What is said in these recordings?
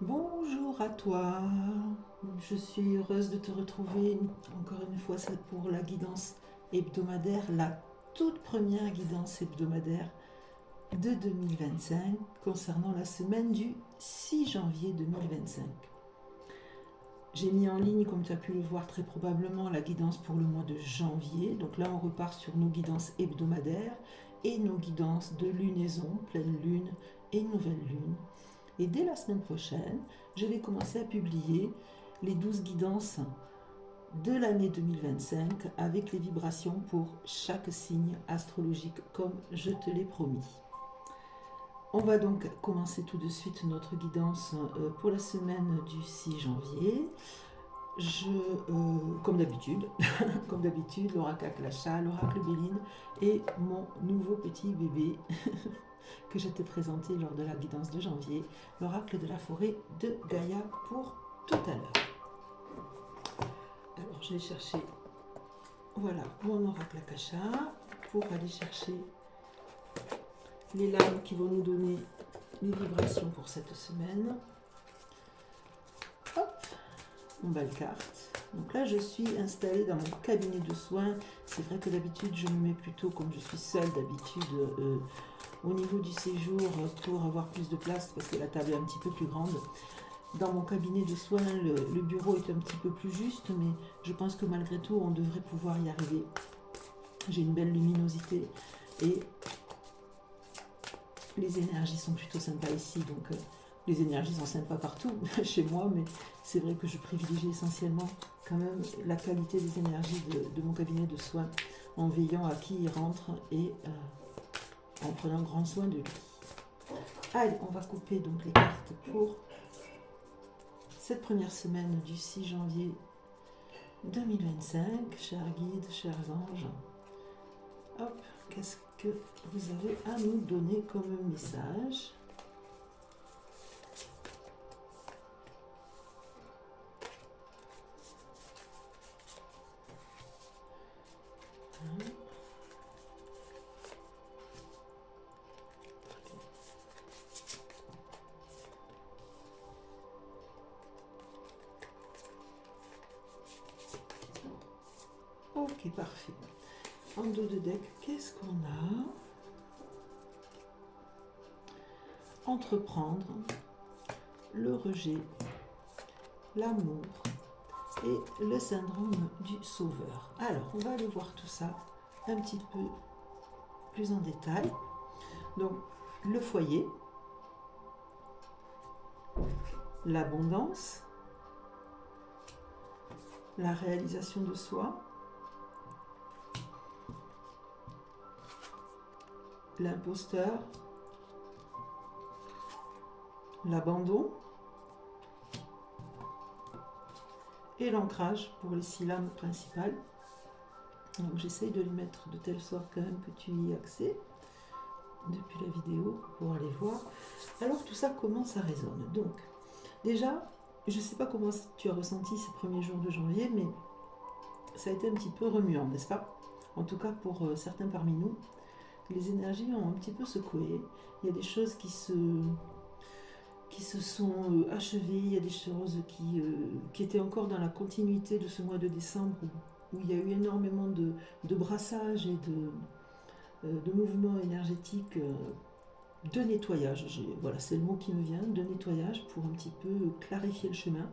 Bonjour à toi, je suis heureuse de te retrouver encore une fois c'est pour la guidance hebdomadaire, la toute première guidance hebdomadaire de 2025 concernant la semaine du 6 janvier 2025. J'ai mis en ligne, comme tu as pu le voir très probablement, la guidance pour le mois de janvier. Donc là, on repart sur nos guidances hebdomadaires et nos guidances de lunaison, pleine lune et nouvelle lune. Et dès la semaine prochaine, je vais commencer à publier les 12 guidances de l'année 2025 avec les vibrations pour chaque signe astrologique comme je te l'ai promis. On va donc commencer tout de suite notre guidance pour la semaine du 6 janvier. Comme d'habitude, l'oracle Aklasha, l'oracle Béline et mon nouveau petit bébé que je t'ai présenté lors de la guidance de janvier, l'oracle de la forêt de Gaïa pour tout à l'heure. Alors je vais chercher, voilà, mon oracle Akasha pour aller chercher les lames qui vont nous donner les vibrations pour cette semaine. Hop, on belle carte. Donc là, je suis installée dans mon cabinet de soins. C'est vrai que d'habitude, je me mets plutôt, comme je suis seule d'habitude, au niveau du séjour pour avoir plus de place parce que la table est un petit peu plus grande. Dans mon cabinet de soins, le bureau est un petit peu plus juste, mais je pense que malgré tout, on devrait pouvoir y arriver. J'ai une belle luminosité et les énergies sont plutôt sympas ici, donc les énergies sont sympas partout chez moi, mais c'est vrai que je privilégie essentiellement quand même la qualité des énergies de mon cabinet de soins en veillant à qui y rentre et en prenant grand soin de lui. Allez, on va couper donc les cartes pour cette première semaine du 6 janvier 2025. Chers guides, chers anges, hop, qu'est-ce que vous avez à nous donner comme message? Ok, parfait. En dos de deck, qu'est-ce qu'on a? Entreprendre, le rejet, l'amour et le syndrome du sauveur. Alors, on va aller voir tout ça un petit peu plus en détail. Donc, le foyer, l'abondance, la réalisation de soi, l'imposteur, l'abandon et l'ancrage pour les 6 lames principales. Donc j'essaye de les mettre de telle sorte quand même que tu y aies accès depuis la vidéo pour aller voir. Alors tout ça, comment ça résonne? Donc déjà, je ne sais pas comment tu as ressenti ces premiers jours de janvier, mais ça a été un petit peu remuant, n'est-ce pas? En tout cas pour certains parmi nous, les énergies ont un petit peu secoué. Il y a des choses qui se sont achevées, il y a des choses qui étaient encore dans la continuité de ce mois de décembre où il y a eu énormément de brassages et de mouvements énergétiques, de nettoyage. Voilà, c'est le mot qui me vient, de nettoyage pour un petit peu clarifier le chemin.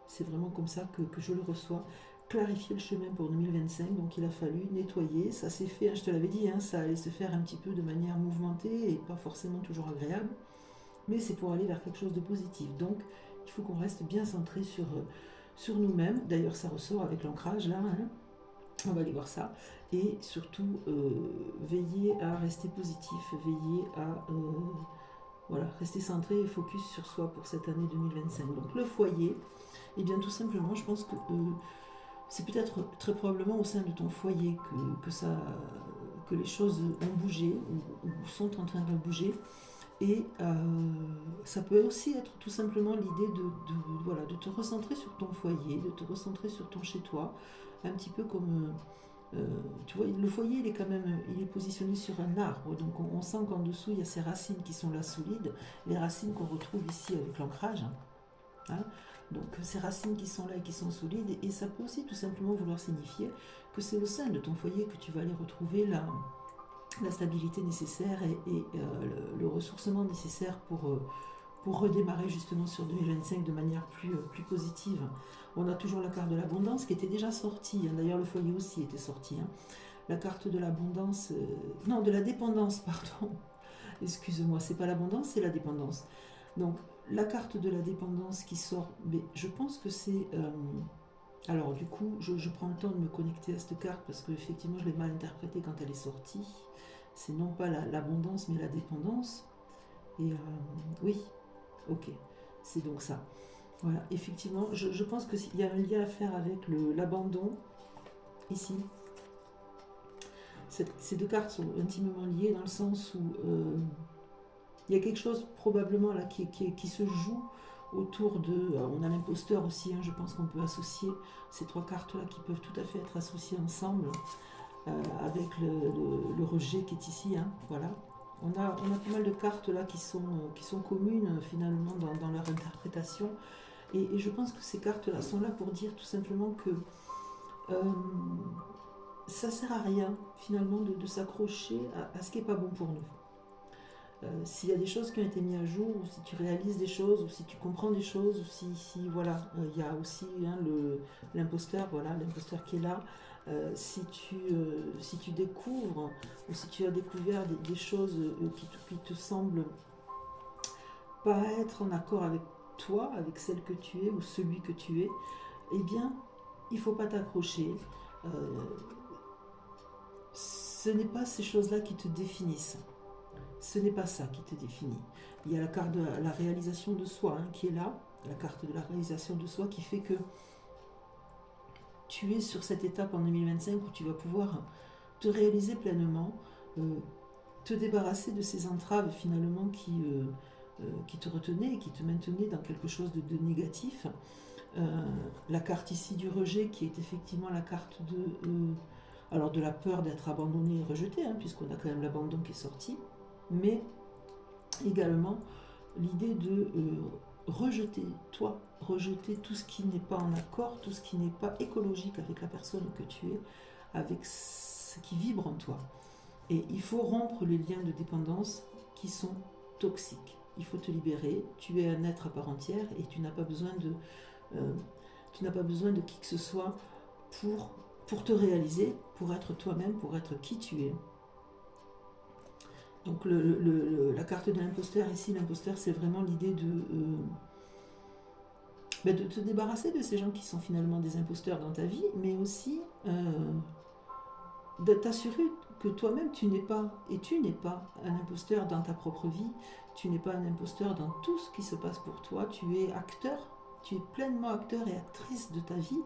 C'est vraiment comme ça que je le reçois. Clarifier le chemin pour 2025, donc il a fallu nettoyer. Ça s'est fait, je te l'avais dit, ça allait se faire un petit peu de manière mouvementée et pas forcément toujours agréable, mais c'est pour aller vers quelque chose de positif. Donc il faut qu'on reste bien centré sur nous-mêmes. D'ailleurs ça ressort avec l'ancrage là, on va aller voir ça. Et surtout veiller à rester positif, veiller à voilà, rester centré et focus sur soi pour cette année 2025. Donc le foyer, et bien tout simplement je pense que c'est peut-être très probablement au sein de ton foyer que les choses ont bougé ou sont en train de bouger. Et ça peut aussi être tout simplement l'idée voilà, de te recentrer sur ton foyer, de te recentrer sur ton chez-toi, un petit peu comme, tu vois, le foyer, il est quand même, il est positionné sur un arbre, donc on sent qu'en dessous, il y a ces racines qui sont là solides, les racines qu'on retrouve ici avec l'ancrage. hein. Donc ces racines qui sont là et qui sont solides, et ça peut aussi tout simplement vouloir signifier que c'est au sein de ton foyer que tu vas aller retrouver la stabilité nécessaire et le ressourcement nécessaire pour redémarrer justement sur 2025 de manière plus positive. On a toujours la carte de l'abondance qui était déjà sortie, hein. D'ailleurs le foyer aussi était sorti, hein. La carte de l'abondance, non, de la dépendance, pardon. Excuse-moi, c'est pas l'abondance, c'est la dépendance. Donc, la carte de la dépendance qui sort, mais je pense que c'est... alors, du coup, je prends le temps de me connecter à cette carte parce qu'effectivement, je l'ai mal interprétée quand elle est sortie. C'est non pas l'abondance, mais la dépendance. Et oui, ok, c'est donc ça. Voilà, effectivement, je pense qu'il y a un lien à faire avec l'abandon, ici. Ces deux cartes sont intimement liées dans le sens où il y a quelque chose probablement là qui se joue autour de... on a l'imposteur aussi, hein, je pense qu'on peut associer ces trois cartes-là qui peuvent tout à fait être associées ensemble avec le rejet qui est ici, hein, voilà. On a pas mal de cartes là qui sont communes finalement dans leur interprétation. Et je pense que ces cartes-là sont là pour dire tout simplement que ça sert à rien finalement de s'accrocher à ce qui n'est pas bon pour nous. S'il y a des choses qui ont été mises à jour, ou si tu réalises des choses, ou si tu comprends des choses, ou si voilà, il y a aussi hein, l'imposteur, voilà, l'imposteur qui est là. Si tu découvres, ou si tu as découvert des choses qui te semblent pas être en accord avec toi, avec celle que tu es, ou celui que tu es, eh bien, il ne faut pas t'accrocher. Ce n'est pas ces choses-là qui te définissent. Ce n'est pas ça qui te définit. Il y a la carte de la réalisation de soi hein, qui est là, la carte de la réalisation de soi qui fait que tu es sur cette étape en 2025 où tu vas pouvoir te réaliser pleinement, te débarrasser de ces entraves finalement qui te retenaient et qui te maintenaient dans quelque chose de négatif. La carte ici du rejet qui est effectivement la carte de la peur d'être abandonné et rejeté, hein, puisqu'on a quand même l'abandon qui est sorti, mais également l'idée de rejeter tout ce qui n'est pas en accord, tout ce qui n'est pas écologique avec la personne que tu es, avec ce qui vibre en toi. Et il faut rompre les liens de dépendance qui sont toxiques. Il faut te libérer, tu es un être à part entière et tu n'as pas besoin de qui que ce soit pour te réaliser, pour être toi-même, pour être qui tu es. Donc la carte de l'imposteur ici, l'imposteur c'est vraiment l'idée de te débarrasser de ces gens qui sont finalement des imposteurs dans ta vie, mais aussi de t'assurer que toi-même tu n'es pas, et tu n'es pas un imposteur dans ta propre vie, tu n'es pas un imposteur dans tout ce qui se passe pour toi, tu es acteur, tu es pleinement acteur et actrice de ta vie,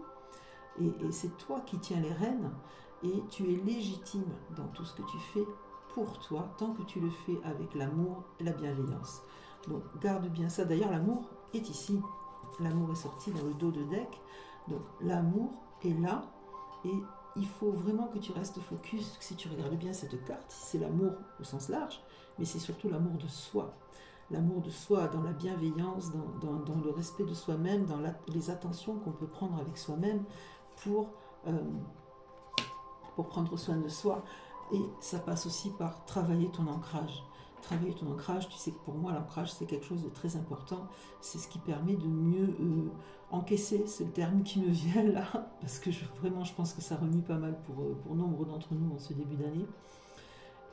et c'est toi qui tiens les rênes, et tu es légitime dans tout ce que tu fais pour toi, tant que tu le fais avec l'amour et la bienveillance. Donc garde bien ça, d'ailleurs l'amour est ici, l'amour est sorti dans le dos de deck, donc l'amour est là, et il faut vraiment que tu restes focus, si tu regardes bien cette carte, c'est l'amour au sens large, mais c'est surtout l'amour de soi. L'amour de soi dans la bienveillance, dans le respect de soi-même, dans les attentions qu'on peut prendre avec soi-même pour prendre soin de soi. Et ça passe aussi par travailler ton ancrage. Travailler ton ancrage, tu sais que pour moi l'ancrage c'est quelque chose de très important, c'est ce qui permet de mieux encaisser, c'est le terme qui me vient là, parce que vraiment je pense que ça remue pas mal pour nombre d'entre nous en ce début d'année,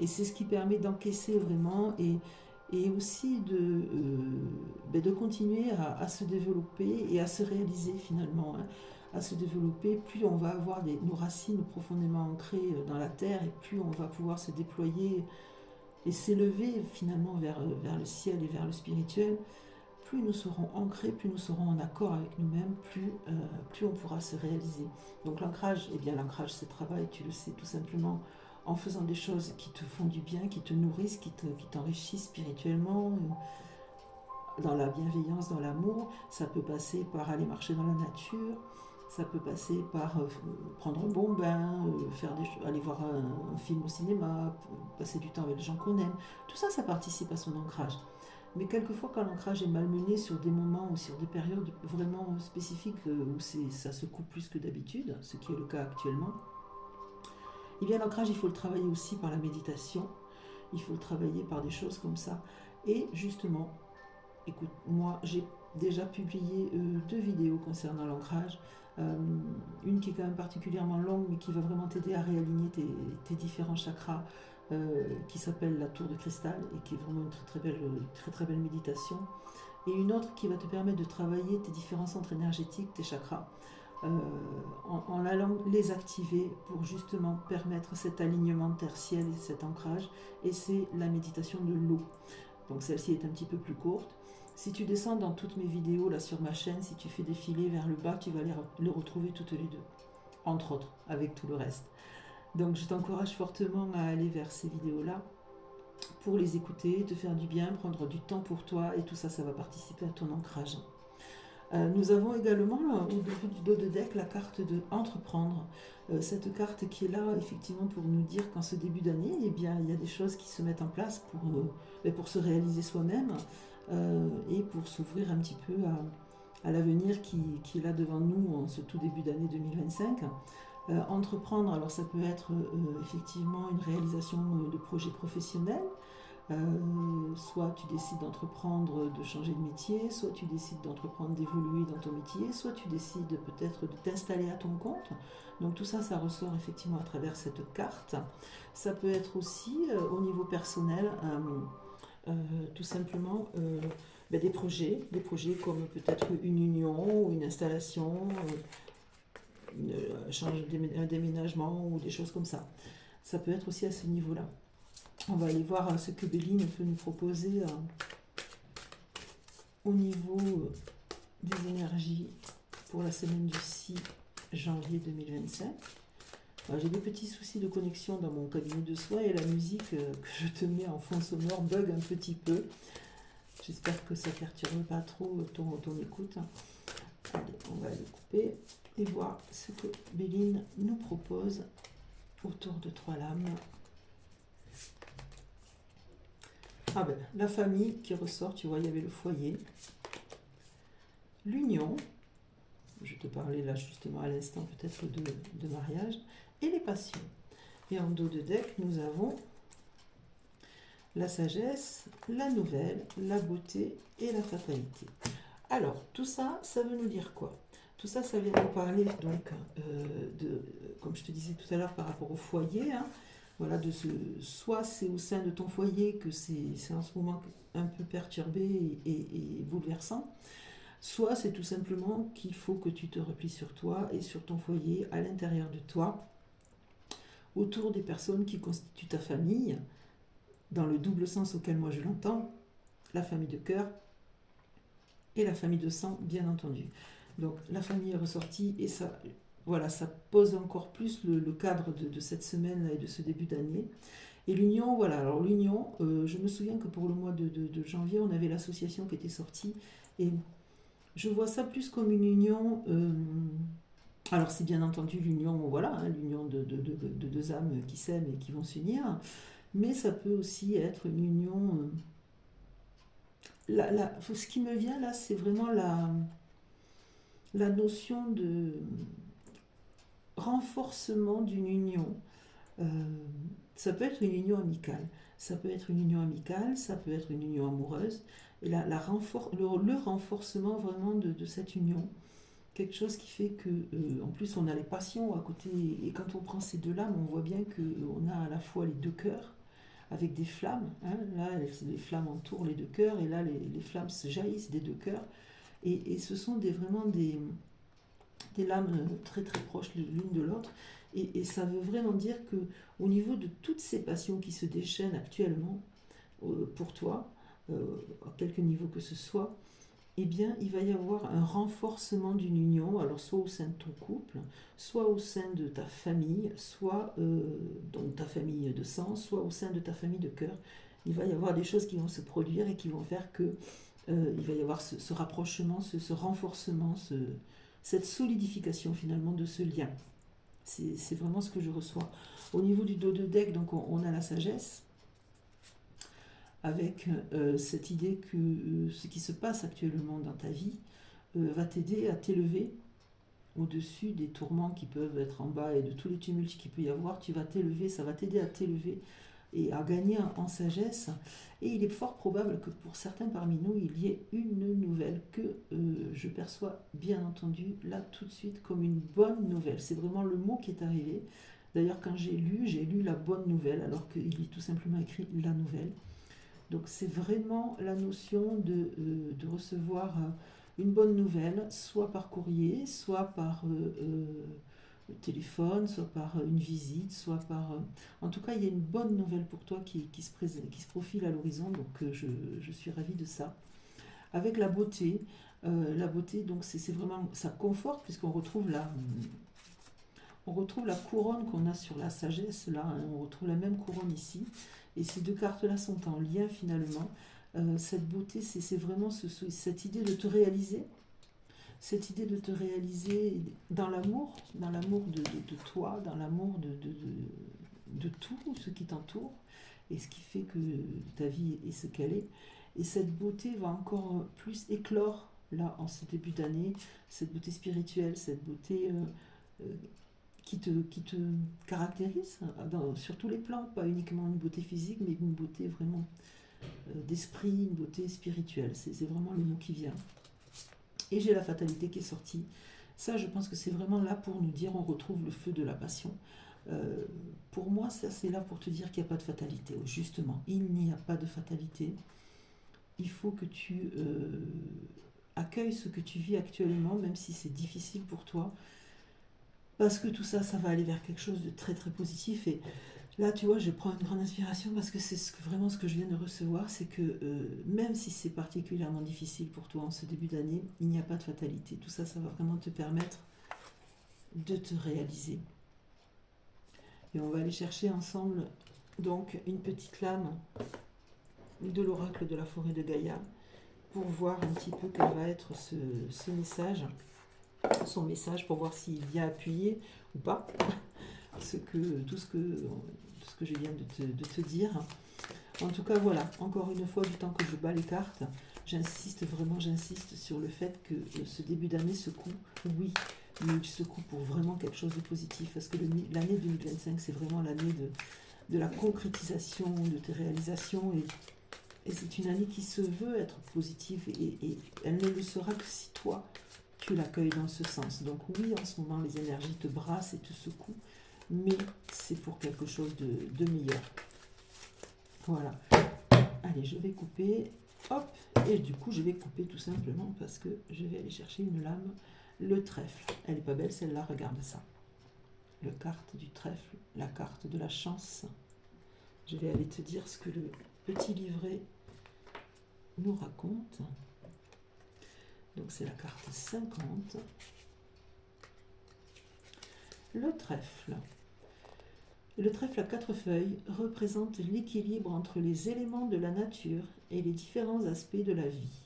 et c'est ce qui permet d'encaisser vraiment et aussi de continuer à se développer et à se réaliser finalement, hein, à se développer. Plus on va avoir nos racines profondément ancrées dans la terre, et plus on va pouvoir se déployer et s'élever finalement vers le ciel et vers le spirituel, plus nous serons ancrés, plus nous serons en accord avec nous-mêmes, plus on pourra se réaliser. Donc l'ancrage, eh bien l'ancrage c'est travail, tu le sais, tout simplement en faisant des choses qui te font du bien, qui te nourrissent, qui t'enrichissent spirituellement, dans la bienveillance, dans l'amour. Ça peut passer par aller marcher dans la nature, ça peut passer par prendre un bon bain, aller voir un film au cinéma, passer du temps avec les gens qu'on aime. Tout ça, ça participe à son ancrage. Mais quelquefois, quand l'ancrage est malmené sur des moments ou sur des périodes vraiment spécifiques où ça se coupe plus que d'habitude, ce qui est le cas actuellement, eh bien l'ancrage, il faut le travailler aussi par la méditation, il faut le travailler par des choses comme ça. Et justement, écoute, moi j'ai déjà publié 2 vidéos concernant l'ancrage. Euh, une qui est quand même particulièrement longue, mais qui va vraiment t'aider à réaligner tes différents chakras, qui s'appelle la tour de cristal et qui est vraiment une très belle méditation. Et une autre qui va te permettre de travailler tes différents centres énergétiques, tes chakras, euh, en allant les activer pour justement permettre cet alignement tertiel et cet ancrage. Et c'est la méditation de l'eau. Donc celle-ci est un petit peu plus courte. Si tu descends dans toutes mes vidéos là sur ma chaîne, si tu fais défiler vers le bas, tu vas les retrouver toutes les deux, entre autres, avec tout le reste. Donc je t'encourage fortement à aller vers ces vidéos-là pour les écouter, te faire du bien, prendre du temps pour toi, et tout ça, ça va participer à ton ancrage. Nous avons également au début du dos de deck la carte de entreprendre. Cette carte qui est là effectivement pour nous dire qu'en ce début d'année, eh bien, il y a des choses qui se mettent en place pour se réaliser soi-même, et pour s'ouvrir un petit peu à l'avenir qui est là devant nous en ce tout début d'année 2025. Entreprendre, alors ça peut être effectivement une réalisation de projets professionnels. Soit tu décides d'entreprendre de changer de métier, soit tu décides d'entreprendre d'évoluer dans ton métier, soit tu décides peut-être de t'installer à ton compte. Donc tout ça, ça ressort effectivement à travers cette carte. Ça peut être aussi au niveau personnel, tout simplement des projets comme peut-être une union ou une installation, un déménagement ou des choses comme ça. Ça peut être aussi à ce niveau-là. On va aller voir ce que Béline peut nous proposer au niveau des énergies pour la semaine du 6 janvier 2025. J'ai des petits soucis de connexion dans mon cabinet de soins et la musique que je te mets en fond sonore bug un petit peu. J'espère que ça ne perturbe pas trop ton écoute. Allez, on va aller couper et voir ce que Béline nous propose autour de 3 lames. Ah ben, la famille qui ressort, tu vois, il y avait le foyer, l'union, je te parlais là justement à l'instant peut-être de mariage, et les passions. Et en dos de deck, nous avons la sagesse, la nouvelle, la beauté et la fatalité. Alors, tout ça, ça veut nous dire quoi? Tout ça, ça vient nous parler donc comme je te disais tout à l'heure par rapport au foyer, hein. Voilà, soit c'est au sein de ton foyer que c'est en ce moment un peu perturbé et bouleversant, soit c'est tout simplement qu'il faut que tu te replies sur toi et sur ton foyer, à l'intérieur de toi, autour des personnes qui constituent ta famille, dans le double sens auquel moi je l'entends, la famille de cœur et la famille de sang, bien entendu. Donc la famille est ressortie et ça... Voilà, ça pose encore plus le cadre de cette semaine et de ce début d'année. Et l'union, voilà, alors l'union, je me souviens que pour le mois de janvier, on avait l'association qui était sortie. Et je vois ça plus comme une union. Alors c'est bien entendu l'union, voilà, hein, l'union de 2 âmes qui s'aiment et qui vont s'unir. Mais ça peut aussi être une union... ce qui me vient là, c'est vraiment la notion de renforcement d'une union. Ça peut être une union amicale, ça peut être une union amicale, ça peut être une union amoureuse, et le renforcement vraiment de cette union, quelque chose qui fait que, en plus on a les passions à côté, et quand on prend ces deux lames, on voit bien qu'on a à la fois les 2 cœurs, avec des flammes, hein, là les flammes entourent les 2 cœurs, et là les flammes se jaillissent des 2 cœurs, et ce sont vraiment des lames très très proches l'une de l'autre, et ça veut vraiment dire que au niveau de toutes ces passions qui se déchaînent actuellement pour toi, à quelque niveau que ce soit, eh bien il va y avoir un renforcement d'une union, alors soit au sein de ton couple, soit au sein de ta famille, soit donc ta famille de sang, soit au sein de ta famille de cœur. Il va y avoir des choses qui vont se produire et qui vont faire que il va y avoir ce rapprochement, ce renforcement, cette solidification finalement de ce lien. C'est vraiment ce que je reçois. Au niveau du dos de deck, donc on a la sagesse. avec cette idée que ce qui se passe actuellement dans ta vie va t'aider à t'élever au-dessus des tourments qui peuvent être en bas et de tous les tumultes qu'il peut y avoir. Tu vas t'élever, ça va t'aider à t'élever et à gagner en sagesse. Et il est fort probable que pour certains parmi nous, il y ait une nouvelle que je perçois bien entendu là tout de suite comme une bonne nouvelle. C'est vraiment le mot qui est arrivé. D'ailleurs, quand j'ai lu la bonne nouvelle, alors qu'il est tout simplement écrit la nouvelle. Donc c'est vraiment la notion de recevoir une bonne nouvelle, soit par courrier, soit par téléphone, soit par une visite, soit par... En tout cas, il y a une bonne nouvelle pour toi qui se profile à l'horizon, donc je suis ravie de ça. Avec la beauté, donc c'est vraiment... Ça conforte puisqu'on retrouve on retrouve la couronne qu'on a sur la sagesse, là, hein, on retrouve la même couronne ici. Et ces deux cartes-là sont en lien finalement. Cette beauté, c'est vraiment cette idée de te réaliser, cette idée de te réaliser dans l'amour de toi, dans l'amour de tout ce qui t'entoure, et ce qui fait que ta vie est ce qu'elle est. Et cette beauté va encore plus éclore, là, en ce début d'année, cette beauté spirituelle, cette beauté euh, qui te caractérise sur tous les plans, pas uniquement une beauté physique, mais une beauté vraiment d'esprit, une beauté spirituelle. C'est vraiment le mot qui vient. Et j'ai la fatalité qui est sortie. Ça, je pense que c'est vraiment là pour nous dire, on retrouve le feu de la passion. Pour moi, ça c'est là pour te dire qu'il n'y a pas de fatalité. Justement, il n'y a pas de fatalité. Il faut que tu accueilles ce que tu vis actuellement, même si c'est difficile pour toi. Parce que tout ça, ça va aller vers quelque chose de très très positif. Et là, tu vois, je prends une grande inspiration parce que c'est vraiment ce que je viens de recevoir, c'est que même si c'est particulièrement difficile pour toi en ce début d'année, il n'y a pas de fatalité. Tout ça, ça va vraiment te permettre de te réaliser. Et on va aller chercher ensemble donc une petite lame de l'oracle de la forêt de Gaïa pour voir un petit peu quel va être ce message, son message, pour voir s'il vient appuyer ou pas tout ce que je viens de te dire. En tout cas, voilà, encore une fois, du temps que je bats les cartes, j'insiste sur le fait que ce début d'année secoue, oui, mais il secoue pour vraiment quelque chose de positif, parce que l'année 2025, c'est vraiment l'année de la concrétisation de tes réalisations, et c'est une année qui se veut être positive, et elle ne le sera que si toi, tu l'accueilles dans ce sens. Donc oui, en ce moment, les énergies te brassent et te secouent, mais c'est pour quelque chose de meilleur. Voilà. Allez, je vais couper. Hop. Et du coup, je vais couper tout simplement parce que je vais aller chercher une lame. Le trèfle. Elle est pas belle celle-là, regarde ça. Le carte du trèfle, la carte de la chance. Je vais aller te dire ce que le petit livret nous raconte. Donc c'est la carte 50. Le trèfle. Le trèfle à 4 feuilles représente l'équilibre entre les éléments de la nature et les différents aspects de la vie.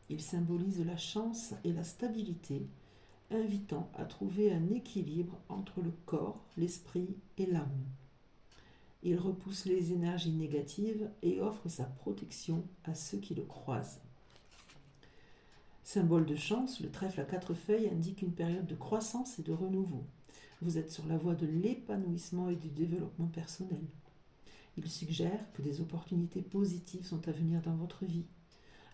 Il symbolise la chance et la stabilité, invitant à trouver un équilibre entre le corps, l'esprit et l'âme. Il repousse les énergies négatives et offre sa protection à ceux qui le croisent. Symbole de chance, le trèfle à 4 feuilles indique une période de croissance et de renouveau. Vous êtes sur la voie de l'épanouissement et du développement personnel. Il suggère que des opportunités positives sont à venir dans votre vie.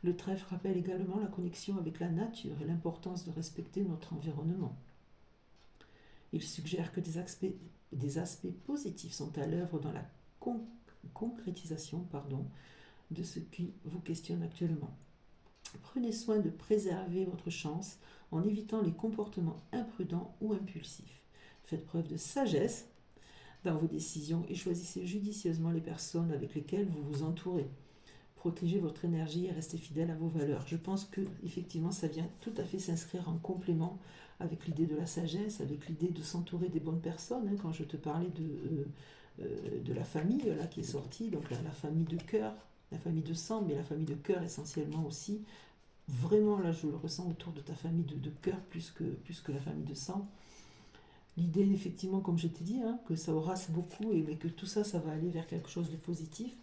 Le trèfle rappelle également la connexion avec la nature et l'importance de respecter notre environnement. Il suggère que des aspects positifs sont à l'œuvre dans la concrétisation de ce qui vous questionne actuellement. Prenez soin de préserver votre chance en évitant les comportements imprudents ou impulsifs. Faites preuve de sagesse dans vos décisions et choisissez judicieusement les personnes avec lesquelles vous vous entourez. Protégez votre énergie et restez fidèle à vos valeurs. Je pense que effectivement, ça vient tout à fait s'inscrire en complément avec l'idée de la sagesse, avec l'idée de s'entourer des bonnes personnes. Hein, quand je te parlais de la famille là, qui est sortie, donc la famille de cœur, la famille de sang, mais la famille de cœur essentiellement aussi. Vraiment, là, je le ressens autour de ta famille de cœur plus que la famille de sang. L'idée, effectivement, comme je t'ai dit, hein, que ça aura beaucoup, mais que tout ça, ça va aller vers quelque chose de positif.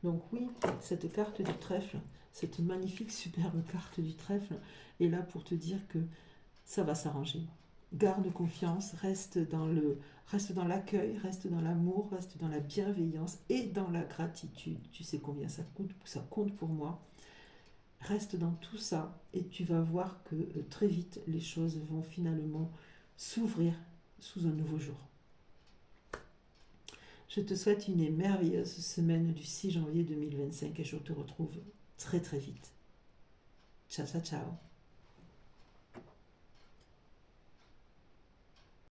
Donc oui, cette carte du trèfle, cette magnifique, superbe carte du trèfle est là pour te dire que ça va s'arranger. Garde confiance, reste dans l'accueil, reste dans l'amour, reste dans la bienveillance et dans la gratitude. Tu sais combien ça compte pour moi. Reste dans tout ça et tu vas voir que très vite les choses vont finalement s'ouvrir sous un nouveau jour. Je te souhaite une merveilleuse semaine du 6 janvier 2025 et je te retrouve très très vite. Ciao ciao ciao.